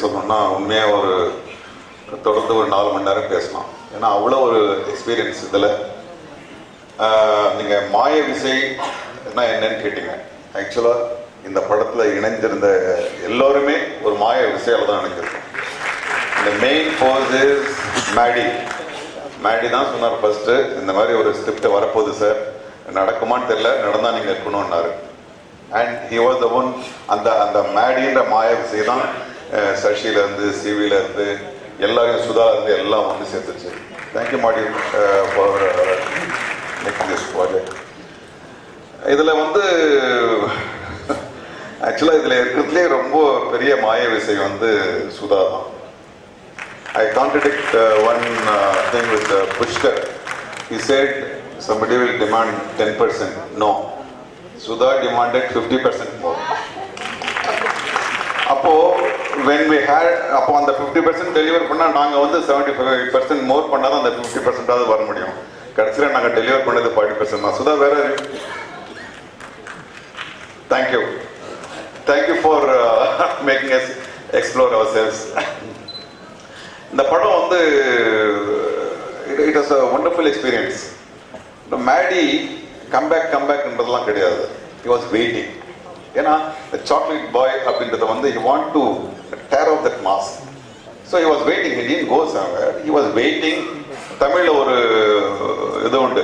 சொல்லணும்னா உண்மையாக ஒரு தொடர்ந்து ஒரு 4 மணி நேரம் பேசலாம். ஏன்னா அவ்வளோ ஒரு எக்ஸ்பீரியன்ஸ் இதில். நீங்கள் மாய விசை என்னன்னு கேட்டீங்க. ஆக்சுவலாக இந்த படத்தில் இணைஞ்சிருந்த எல்லோருமே ஒரு மாய விசையால் தான் இணைஞ்சிருக்கோம். இந்த மெயின் ஃபோர்ஸ் இஸ் மேடி தான் சொன்னார் ஃபர்ஸ்ட்டு, இந்த மாதிரி ஒரு ஸ்கிரிப்ட் வரப்போகுது சார், நடக்குமான்னு தெரியல, நடந்தால் நீங்கள் இருக்கணும்னாரு. And he was the one. அந்த மேடின்ற மாய விசை தான் சஷிலேருந்து சிவிலேருந்து எல்லாரையும் சுதாலேருந்து எல்லாம் வந்து சேர்த்துச்சு. தேங்க்யூ மாடி ஃபார் மேக்கிங் திஸ் ப்ராஜெக்ட். இதில் வந்து ஆக்சுவலாக இதில் இருக்கிறதுலே ரொம்ப பெரிய மாய விசை வந்து சுதா தான். I contradict one thing with Pushkar. He said somebody will demand 10%. No. Sudha demanded 50% more. அப்போ when we had அப்போ அந்த 50% டெலிவர் பண்ணால் நாங்கள் வந்து 75% மோர் பண்ணால் தான் அந்த 50% வர முடியும். கடைசியில் நாங்கள் டெலிவர் பண்ணது 40% தான். சுதா வேற thank you for making us explore ourselves. இந்த படம் வந்து it was a wonderful experience. Maddy கம்பேக்ன்றதுலாம் கிடையாது. He was waiting. ஏன்னா இந்த சாக்லேட் பாய் அப்படின்றத வந்து he want to tear off that mask. So he was waiting. He didn't go somewhere. He was waiting. தமிழில் ஒரு இது உண்டு,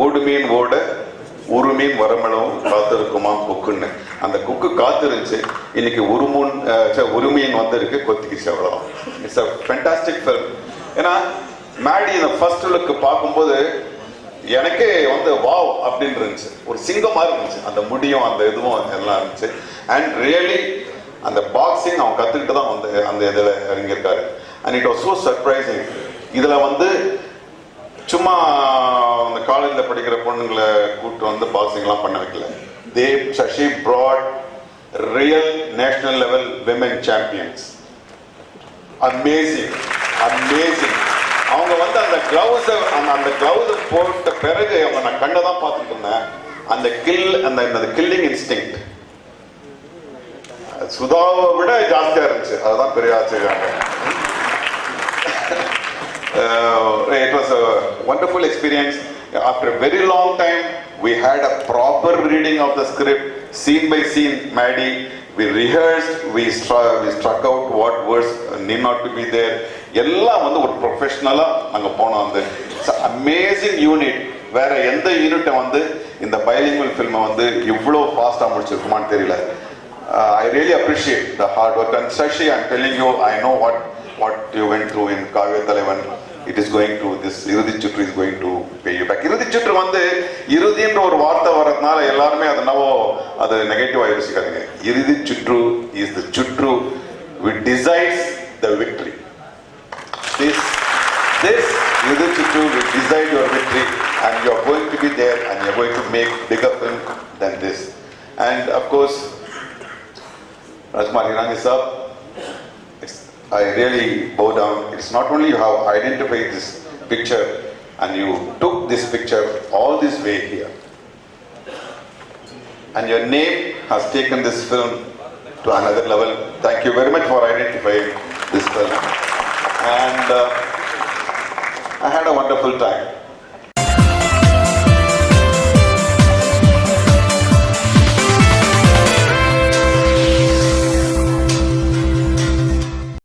ஓடு மீன் ஓட ஒரு மீன் வரமிளவும் காத்திருக்குமா குக்குன்னு. அந்த குக்கு காத்திருந்துச்சு. இன்னைக்கு ஒரு மீன் வந்து இருக்கு, கொத்திக்கிச்சு, அவ்வளோதான். It's a fantastic film. ஏன்னா மேடி இந்த ஃபர்ஸ்ட் லுக்கு பார்க்கும்போது எனக்கே வந்து வாவ் அப்படின்னு இருந்துச்சு. ஒரு சிங்கமாக இருந்துச்சு. அந்த முடியும் அந்த இதுவும் எல்லாம் இருந்துச்சு. அண்ட் ரியலி அந்த பாக்ஸிங் அவன் கற்றுக்கிட்டு தான் வந்து அந்த இதில் இறங்கியிருக்காரு. And it was so surprising. இதில் வந்து சும்மா அந்த காலேஜில் படிக்கிற பொண்ணுங்களை கூப்பிட்டு வந்து பாக்ஸிங்லாம் பண்ண வைக்கல. Shashi brought real national level women champions. Amazing. அவங்க வந்து அந்த கிளவுஸை போட்ட பிறகு அவங்க நான் கண்ணை தான் பார்த்துட்டு இருந்தேன். அந்த கில்லிங் இன்ஸ்டிங்க்ட் சுதாவை விட ஜாஸ்தியா இருந்துச்சு. அதுதான் பெரிய ஆச்சரியம். It was a wonderful experience. After a very long time, we had a proper reading of the script, scene by scene. Maddie, we rehearsed, we struck out what words need not to be there. எல்லாம் வந்து ஒரு ப்ரொஃபஷனலா நாங்க போனோம். அந்த amazing unit. வேற எந்த யூனிட்டை வந்து இந்த பைலிங்குவல் ஃபில்மை வந்து இவ்வளோ ஃபாஸ்டா முடிச்சிருக்குமான்னு தெரியல. I really appreciate the hard work. And Shashi, I'm telling you, I know what you went through in Kavya Thalavan. It is going to, this இறுதி சுற்று is going to pay you back. இறுதி சுற்று வந்து இறுதின்ற ஒரு வார்த்தை வரதுனால எல்லாருமே அது நெகட்டிவா யோசிக்காதீங்க. இறுதி சுற்று is the சுற்று which decides the victory. This இறுதி சுற்று will decide your victory, and you are going to be there, and you are going to make bigger film than this. And of course, Rajkumar Hirani sir, I really bow down. It's not only you have identified this picture and you took this picture all this way here, and your name has taken this film to another level. Thank you very much for identifying this film. And I had a wonderful time.